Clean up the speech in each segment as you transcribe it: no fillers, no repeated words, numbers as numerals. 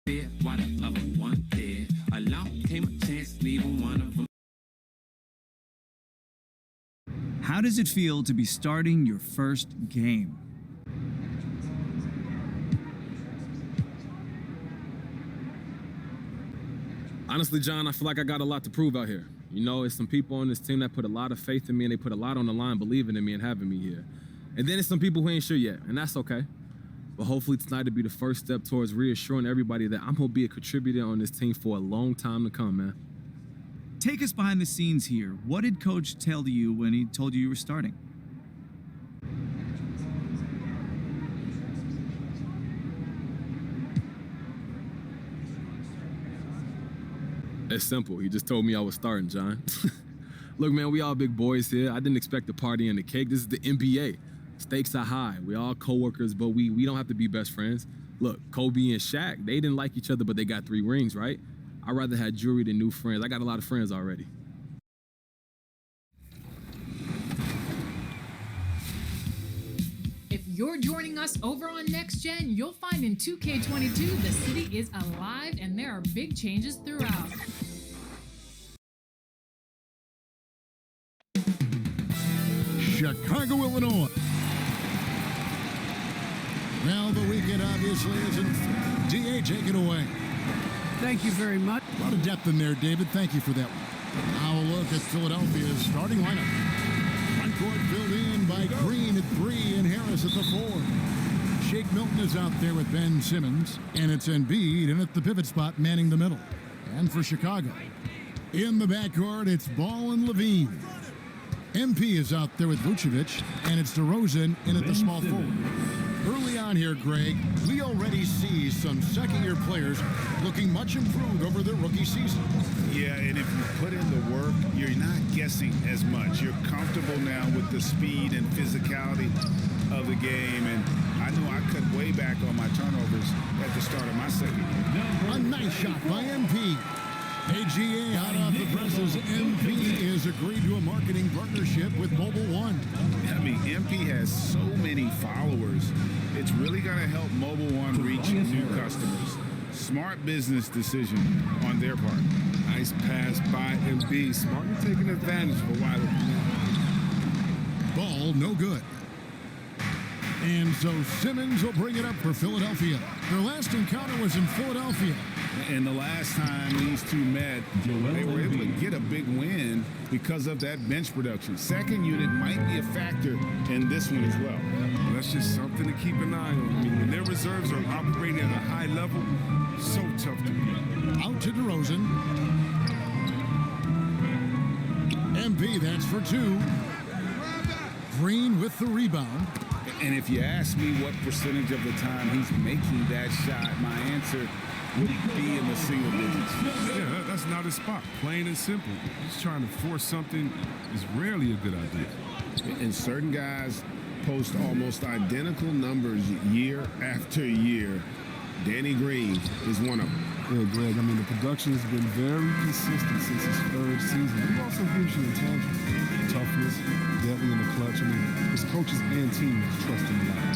Why the other one dead? Along came a chance, leaving one of them. How does it feel to be starting your first game? Honestly, John, I feel like I got a lot to prove out here. You know, it's some people on this team that put a lot of faith in me, and they put a lot on the line believing in me and having me here. And then it's some people who ain't sure yet, and that's okay. But hopefully tonight will be the first step towards reassuring everybody that I'm going to be a contributor on this team for a long time to come, man. Take us behind the scenes here. What did Coach tell you when he told you you were starting? It's simple. He just told me I was starting, John. Look, man, we all big boys here. I didn't expect the party and the cake. This is the NBA. Stakes are high. We all coworkers, but we don't have to be best friends. Look, Kobe and Shaq, they didn't like each other, but they got 3 rings, right? I'd rather have jewelry than new friends. I got a lot of friends already. If you're joining us over on Next Gen, you'll find in 2K22 the city is alive and there are big changes throughout. Chicago, Illinois. Now the weekend obviously isn't. DA, take it away. Thank you very much. A lot of depth in there, David. Thank you for that one. Now a look at Philadelphia's starting lineup. Front court filled in by Green at 3 and Harris at the 4. Shake Milton is out there with Ben Simmons, and it's Embiid in at the pivot spot manning the middle. And for Chicago, in the backcourt, it's Ball and Levine. MP is out there with Vucevic, and it's DeRozan in at the small forward. Early on here, Greg, we already see some second-year players looking much improved over their rookie season. Yeah, and if you put in the work, you're not guessing as much. You're comfortable now with the speed and physicality of the game, and I know I cut way back on my turnovers at the start of my second year. A nice shot by MP. AGA hot off the presses. MP is agreed to a marketing partnership with Mobile One. I mean, MP has so many followers. It's really going to help Mobile One reach new customers. Smart business decision on their part. Nice pass by MP. Smartly taking advantage of a wide open. Ball, no good. And so Simmons will bring it up for Philadelphia. Their last encounter was in Philadelphia. And the last time these two met, they were able to get a big win because of that bench production. Second unit might be a factor in this one as well. That's just something to keep an eye on. I mean, when their reserves are operating at a high level, so tough to beat. Out to DeRozan. MP, that's for 2. Green with the rebound. And if you ask me what percentage of the time he's making that shot, my answer would be in the single digits. Yeah, that's not his spot. Plain and simple. Just trying to force something is rarely a good idea. And certain guys post almost identical numbers year after year. Danny Green is one of them. Yeah, Greg, I mean, the production has been very consistent since his 3rd season. He also gives you intangibles, toughness, deadly in the clutch. I mean, his coaches and team trust him a lot.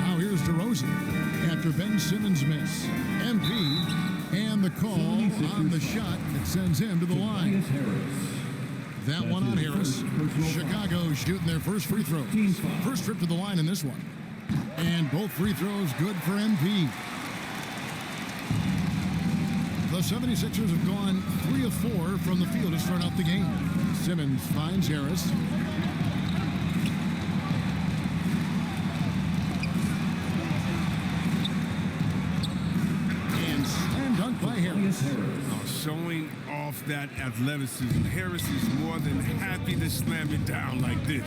Now here's DeRozan after Ben Simmons' miss. MP and the call on the shot that sends him to the line. That one on Harris. Chicago shooting their first free throws. First trip to the line in this one. And both free throws good for MP. The 76ers have gone 3 of 4 from the field to start out the game. Simmons finds Harris. And slam dunk by Harris. Showing off that athleticism. Harris is more than happy to slam it down like this.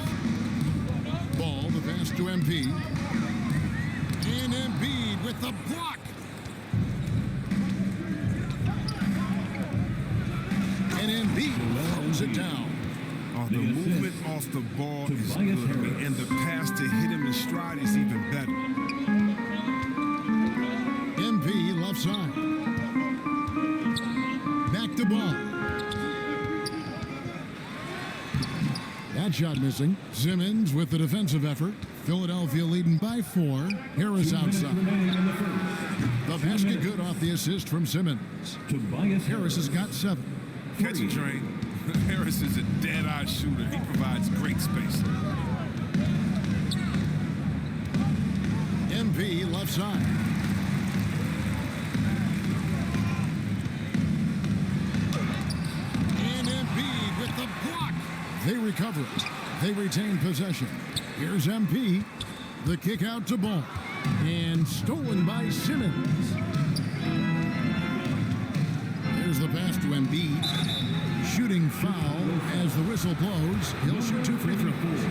Ball, the pass to MP. And Embiid with the block. And Embiid throws it down. Oh, the movement off the ball is good. I mean, and the pass to hit him in stride is even better. MP left side. Back to Ball. That shot missing. Simmons with the defensive effort. Philadelphia leading by 4. Harris outside. The basket good off the assist from Simmons. Harris has got 7. Catch a train. Harris is a dead-eye shooter. He provides great space. MP left side. And Embiid with the block. They recover it. They retain possession. Here's MP. The kick out to Ball. And stolen by Simmons. There's the pass to Embiid. Shooting foul as the whistle blows. He'll shoot 2 free throws.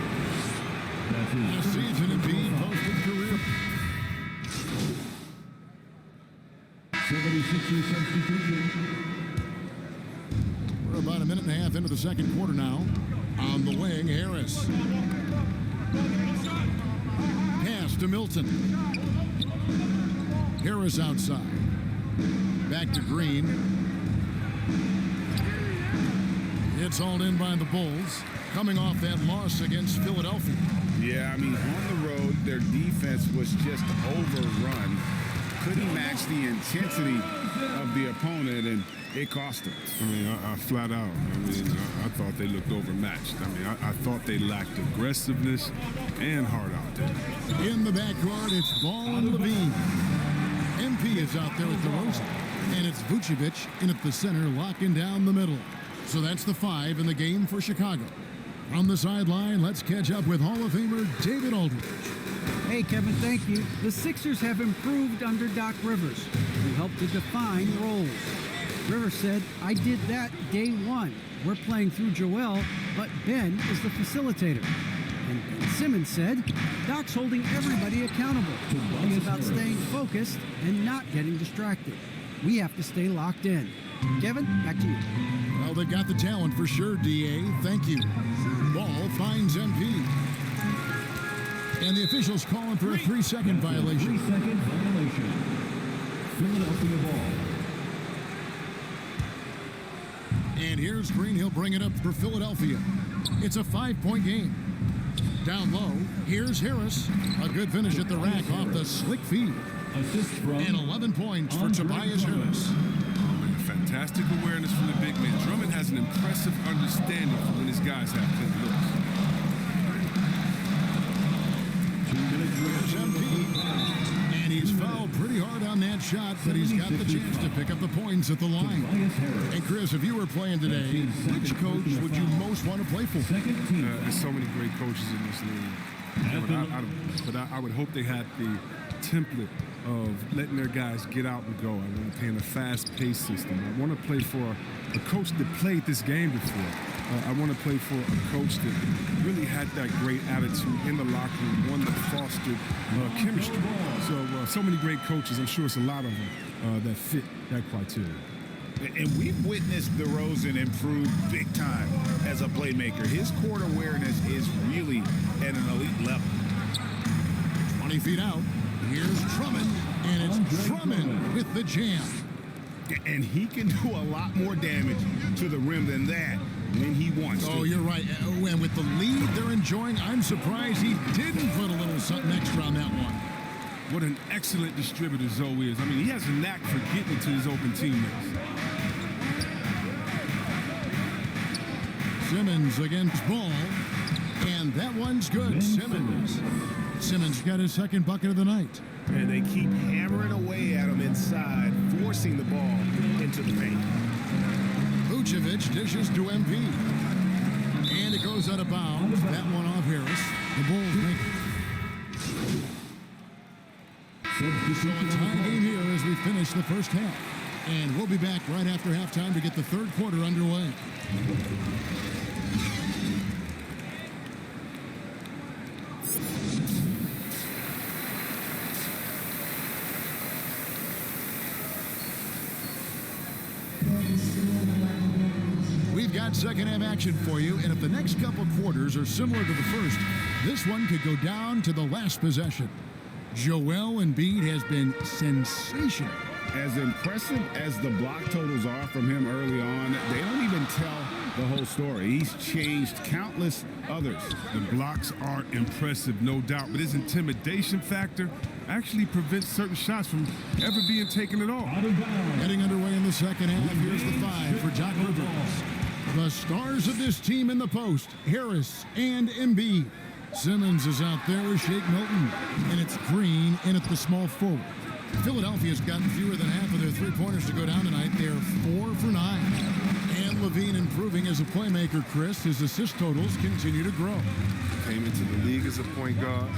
This season, Embiid posted career. 76ers substitution. We're about a minute and a half into the second quarter now. On the wing, Harris. Pass to Milton. Harris outside. Back to Green. It's hauled in by the Bulls, coming off that loss against Philadelphia. Yeah, I mean, on the road, their defense was just overrun. Couldn't match the intensity of the opponent, and it cost them. I mean, I flat out. I thought they looked overmatched. I mean, I thought they lacked aggressiveness and heart out there. In the backcourt, it's Ball and Levine. MP is out there with DeRozan, and it's Vucevic in at the center, locking down the middle. So that's the 5 in the game for Chicago. On the sideline, let's catch up with Hall of Famer David Aldridge. Hey, Kevin, thank you. The Sixers have improved under Doc Rivers, who helped to define roles. Rivers said, I did that day 1. We're playing through Joel, but Ben is the facilitator. And Ben Simmons said, Doc's holding everybody accountable. It's about staying focused and not getting distracted. We have to stay locked in. Kevin, back to you. Well, they've got the talent for sure, D.A. Thank you. Ball finds MP. And the officials calling for a 3-second violation. 3-second violation. Philadelphia ball. And here's Green. He'll bring it up for Philadelphia. It's a 5-point game. Down low, here's Harris. A good finish at the rack off the slick feed. Assist from And 11 points for Tobias Harris. Fantastic awareness from the big man. Drummond has an impressive understanding of when his guys have good looks. 2 minutes Here's MP. And he's fouled pretty hard on that shot, but he's got the chance to pick up the points at the line. And Chris, if you were playing today, which coach would you most want to play for? There's so many great coaches in this league. But I would hope they had the template of letting their guys get out and go. I want to play in a fast-paced system. I want to play for a coach that played this game before. I want to play for a coach that really had that great attitude in the locker room, one that fostered chemistry. So many great coaches. I'm sure it's a lot of them that fit that criteria. And we've witnessed DeRozan improve big time as a playmaker. His court awareness is really at an elite level. 20 feet out. Here's Drummond, and it's Drummond with the jam. And he can do a lot more damage to the rim than that when he wants to. Oh, you're right. And with the lead they're enjoying, I'm surprised he didn't put a little something extra on that one. What an excellent distributor Zoe is. I mean, he has a knack for getting to his open teammates. Simmons against Ball, and that one's good. Simmons got his second bucket of the night. And they keep hammering away at him inside, forcing the ball into the paint. Vucevic dishes to MP. And it goes out of bounds. That one off Harris. The Bulls make it. So a tie game here as we finish the first half. And we'll be back right after halftime to get the third quarter underway. We've got second half action for you, and if the next couple quarters are similar to the first, this one could go down to the last possession. Joel Embiid has been sensational as impressive as the block totals are from him early on, they don't even tell the whole story. He's changed countless others. The blocks are impressive, no doubt, but his intimidation factor actually prevents certain shots from ever being taken at all. Getting underway in the second half. Here's the 5 for Doc Rivers. The stars of this team in the post, Harris and Embiid. Simmons is out there with Shake Milton, and it's Green in at the small forward. Philadelphia's gotten fewer than half of their three-pointers to go down tonight. They're 4 for 9. And Levine improving as a playmaker, Chris. His assist totals continue to grow. Came into the league as a point guard.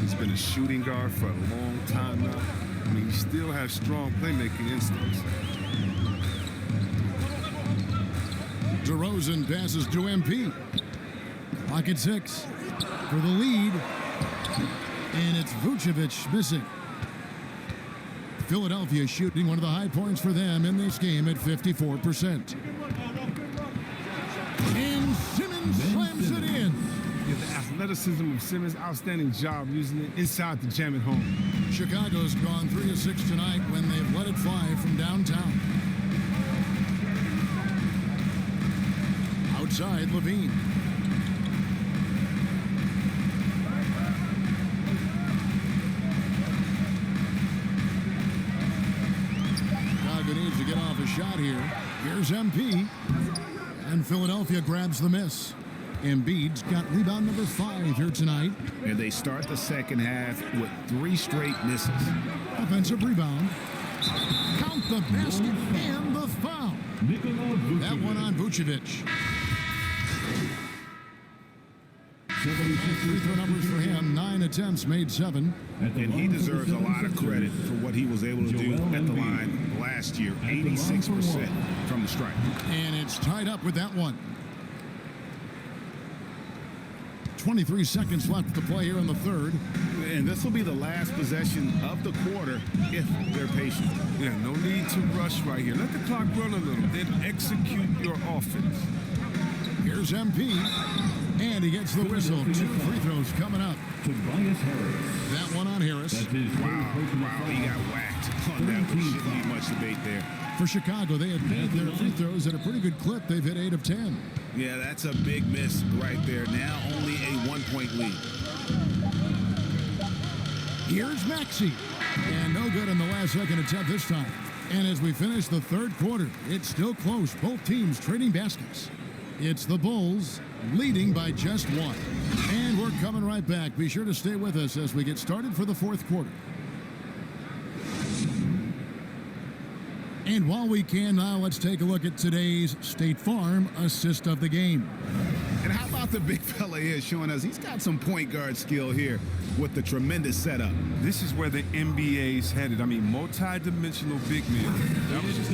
He's been a shooting guard for a long time now. I mean, he still has strong playmaking instincts. DeRozan passes to MP. Clock at 6 for the lead. And it's Vucevic missing. Philadelphia shooting one of the high points for them in this game at 54%. And Simmons slams it in. Yeah, the athleticism of Simmons, outstanding job using it inside the jam at home. Chicago's gone 3 of 6 tonight when they've let it fly from downtown. Outside, Levine. Chicago needs to get off a shot here. Here's MP. And Philadelphia grabs the miss. Embiid's got rebound number 5 here tonight. And they start the second half with 3 straight misses. Offensive rebound. Count the basket and the foul. That one on Vucevic. Free throw numbers for him, 9 attempts, made 7. And he deserves a lot of credit for what he was able to do at the line last year. 86% from the stripe. And it's tied up with that one. 23 seconds left to play here in the third. And this will be the last possession of the quarter if they're patient. Yeah, no need to rush right here. Let the clock run a little, then execute your offense. Here's MP. And he gets the whistle. 2 free throws coming up. Tobias Harris. That one on Harris. Wow, he got whacked on that one. Shouldn't need much debate there. For Chicago, they had made their free throws at a pretty good clip. They've hit 8 of 10. Yeah, that's a big miss right there. Now only a 1-point lead. Here's Maxey. And no good on the last second attempt this time. And as we finish the third quarter, it's still close. Both teams trading baskets. It's the Bulls leading by just 1. And we're coming right back. Be sure to stay with us as we get started for the fourth quarter. And while we can now, let's take a look at today's State Farm assist of the game. And how about the big fella here showing us he's got some point guard skill here with the tremendous setup. This is where the NBA's headed. I mean, multi-dimensional big men. That was just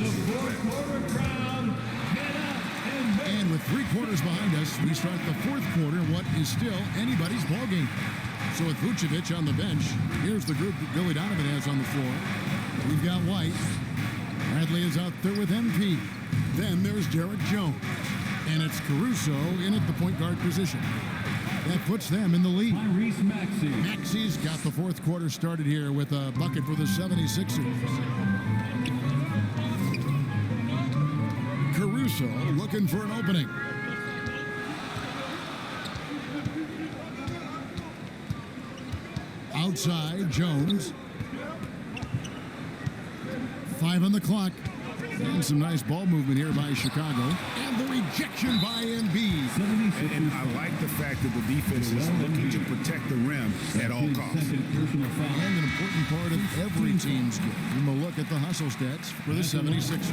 And with 3 quarters behind us, we start the fourth quarter, what is still anybody's ballgame. So with Vucevic on the bench, here's the group that Billy Donovan has on the floor. We've got White. Bradley is out there with MP. Then there's Derek Jones. And it's Caruso in at the point guard position. That puts them in the lead. Maxey's got the fourth quarter started here with a bucket for the 76ers. Caruso looking for an opening. Outside, Jones. 5 on the clock. And some nice ball movement here by Chicago. And the rejection by Embiid. And I like the fact that the defense is looking to protect the rim at all costs. And an important part of every team's game. We'll look at the hustle stats for the 76ers.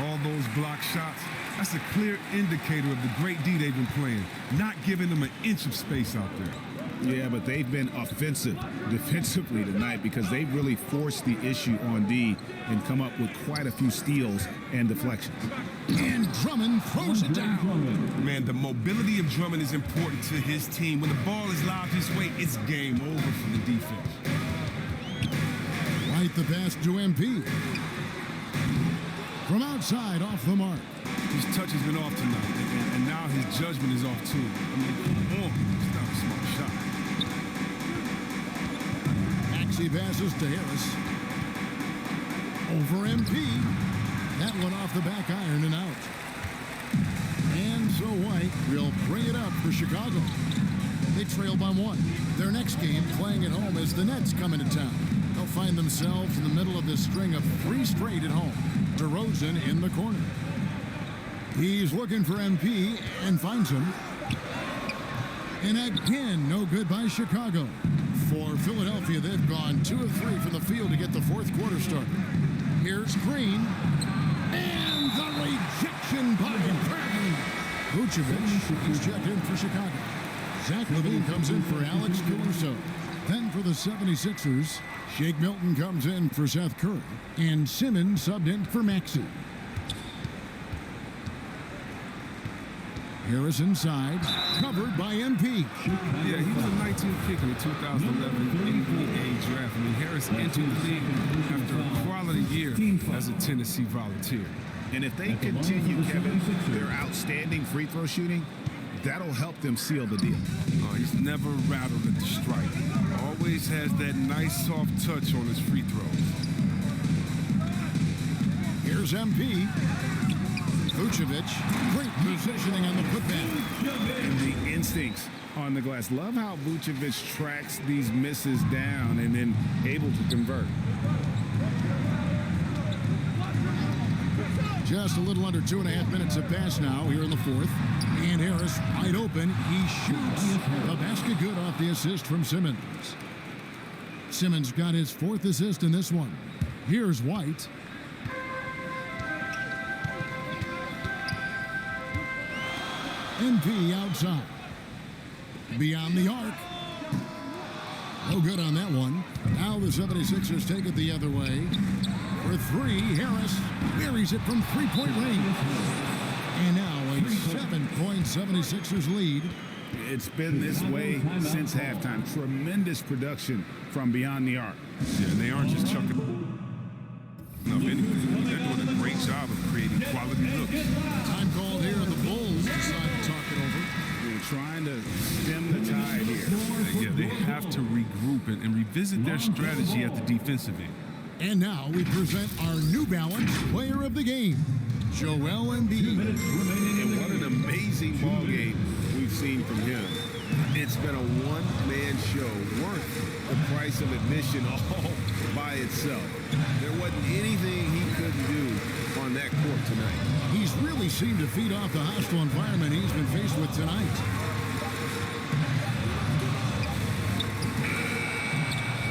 all those block shots. That's a clear indicator of the great D they've been playing, not giving them an inch of space out there. Yeah, but they've been offensive defensively tonight because they've really forced the issue on D and come up with quite a few steals and deflections. And Drummond throws it down. Man, the mobility of Drummond is important to his team. When the ball is lobbed his way, it's game over for the defense. Right the pass to MP. From outside, off the mark. His touch has been off tonight, and now his judgment is off too. I mean, come on, it's not a smart shot. Maxey passes to Harris. over MP. That one off the back iron and out. And so White will bring it up for Chicago. They trail by 1. Their next game, playing at home, as the Nets come into town. They'll find themselves in the middle of this string of 3 straight at home. DeRozan in the corner. He's looking for MP and finds him. And again, no good by Chicago. For Philadelphia, they've gone 2 of 3 from the field to get the fourth quarter started. Here's Green. And the rejection by Green. Vucevic is checked in for Chicago. Zach LaVine comes in for Alex Caruso. Then for the 76ers, Shake Milton comes in for Seth Curry. And Simmons subbed in for Maxey. Harris inside, covered by MP. Yeah, he was a 19th pick in the 2011 NBA draft. I mean, Harris entered the league after a quality year as a Tennessee Volunteer. And if they continue, Kevin, their outstanding free throw shooting, that'll help them seal the deal. He's never rattled at the stripe. Always has that nice soft touch on his free throws. Here's MP. Vucevic, great positioning on the putback. And the instincts on the glass. Love how Vucevic tracks these misses down and then able to convert. Just a little under 2.5 minutes have passed now here in the fourth. And Harris wide open. He shoots. The basket good off the assist from Simmons. Simmons got his 4th assist in this one. Here's White. MP outside. Beyond the arc. No good on that one. Now the 76ers take it the other way. For 3, Harris buries it from 3-point range. And now a 7-point 76ers lead. It's been this way since halftime. Tremendous production from beyond the arc. Yeah, they aren't just chucking up anything. They're doing a great job of creating quality looks. Time called here. The Bulls decide to talk it over. They're trying to stem the tide here. Yeah, they have to regroup and revisit their strategy at the defensive end. And now we present our New Balance Player of the Game, Joel Embiid. And what an amazing ball game we've seen from him. It's been a one-man show worth the price of admission all by itself. There wasn't anything he couldn't do on that court tonight. He's really seemed to feed off the hostile environment he's been faced with tonight.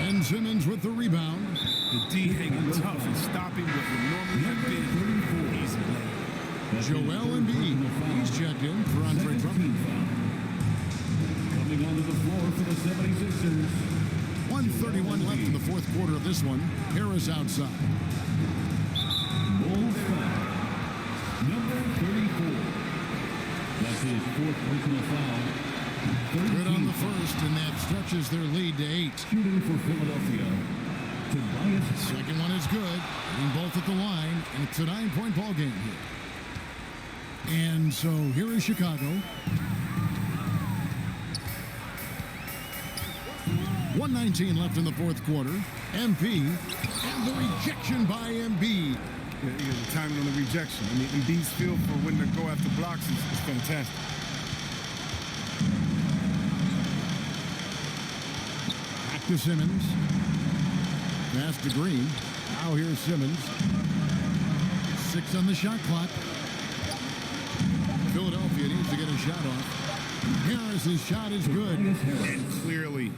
And Simmons with the rebound. The D hanging tough and stopping what would normally have been easy. Joel Embiid. He's checked in for Andre Drummond. Coming onto the floor for the 76ers. 1:31 left in the fourth quarter of this one. Harris outside. Bulls foul. Number 34. That's his 4th personal foul. Good on the first, and that stretches their lead to 8. Shooting for Philadelphia. Tobias. Second one is good. Getting both at the line, and it's a 9-point ball game here. And so here is Chicago. 1:19 left in the fourth quarter. MP, and the rejection by Embiid. Yeah, the timing on the rejection. I mean, Embiid's feel for when to go after blocks is fantastic. Back to Simmons. Pass to Green. Now here's Simmons. 6 on the shot clock. Philadelphia needs to get a shot off. Harris's shot is good. And clearly,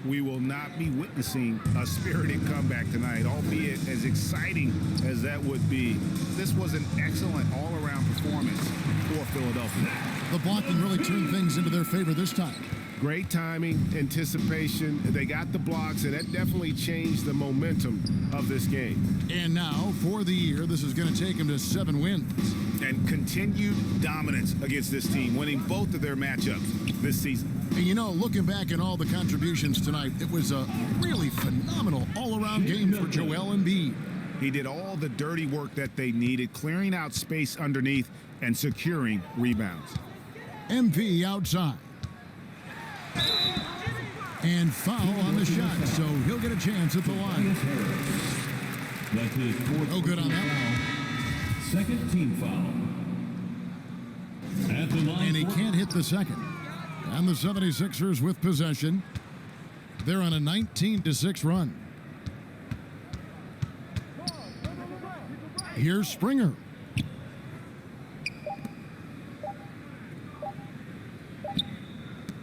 we will not be witnessing a spirited comeback tonight, albeit as exciting as that would be. This was an excellent all-around performance for Philadelphia. The blocking really turned things into their favor this time. Great timing, anticipation. They got the blocks, and that definitely changed the momentum of this game. And now, for the year, this is going to take them to 7 wins. And continued dominance against this team, winning both of their matchups this season. And you know, looking back at all the contributions tonight, it was a really phenomenal all-around game for Joel Embiid. He did all the dirty work that they needed, clearing out space underneath and securing rebounds. MP outside. And foul on the shot, so he'll get a chance at the line. That's his fourth No good on that foul. Second team foul. At the line, and he can't hit the second. And the 76ers with possession. They're on a 19-6 run. Here's Springer.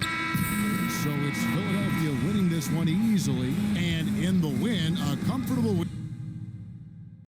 So it's Philadelphia winning this one easily, and in the win, a comfortable win.